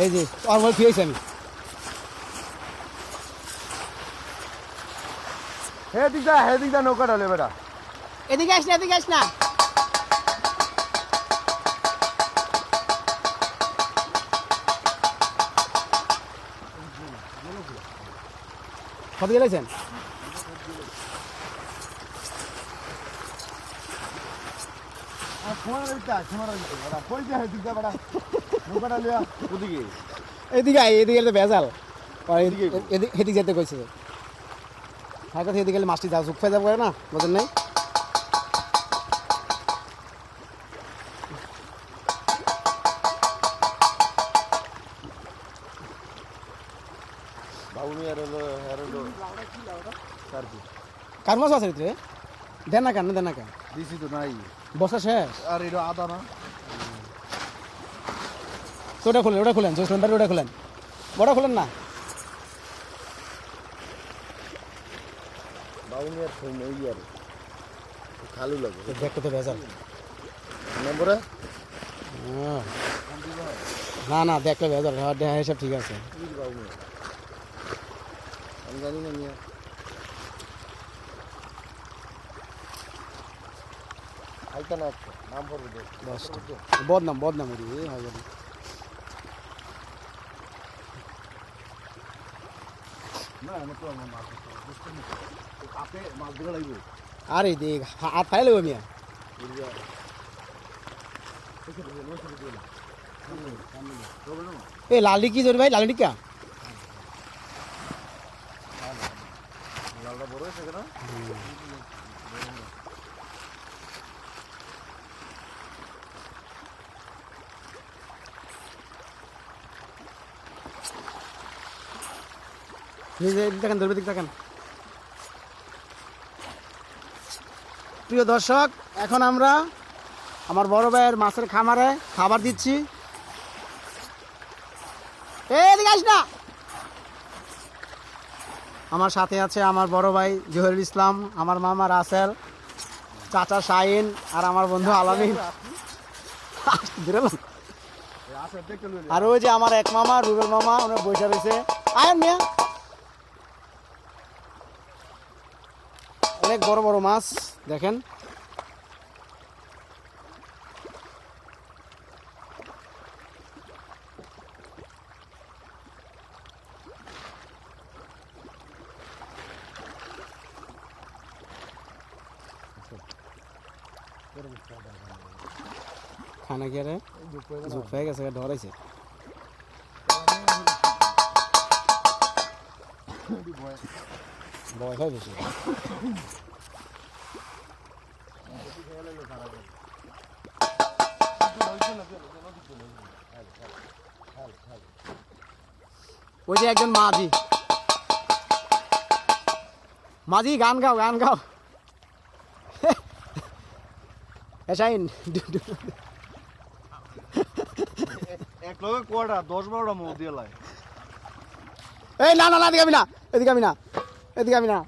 এই যে আর মোবাইল ফিরেছি আমি হেদিকটা নৌকা ডালে বেটা এদিকে আস না কত গেলেছেন এদিকে এদিকে তো ভেজাল এদিকে যেতে কইছে হ্যাঁ কথা এদিকে গেলে মাছটি যাও চুপ ফে যাব করে না বোঝেন নাই কার মাছ আছে রে দেন না কেন দিছি তো নাই বসা শেষ আর এটা আদা না তো ওটা খুলেন জয়সলন্ডার ওটা খুলেন বড় খুলেন না বাউনিয়ার ফোন ওই আর খালু লাগে দেখতে তো ভেজাল নম্বরে না দেখলে ভেজাল হিসাব ঠিক আছে আমি জানি না মিয়া আইতা না নাম পড়বে বদনাম রে হয় গেল না আমি তো মাছ আপে মাছ ধরে লাগবে আরে দেখ হাত ফাইলে গো মিয়া এই লালি কি জোর ভাই লালি টিকা লালটা বড় হয়েছে কেন দেখেন ধরবে দিক দেখেন প্রিয় দর্শক এখন আমরা আমার বড় ভাইয়ের মাছের খামারে খাবার দিচ্ছি এদিকে আস না আমার সাথে আছে আমার বড় ভাই জহিরুল ইসলাম আমার মামা রাসেল চাচা শাহিন আর আমার বন্ধু আলামিন আর ওই যে আমার এক মামা রুবেল মামা ওনার বসে রয়েছে আয়ন মিয়া অনেক বড় বড় মাছ দেখেন খানা গিয়ে ঝুঁক হয়ে গেছে ধরাইছে ভয় হয় বেশি ওই যে একজন মাঝি গান গাও শাহিন এক লগে কোয়াটা 10-12টা মৌ দিয়ে লাই এই না এদিকে আমি না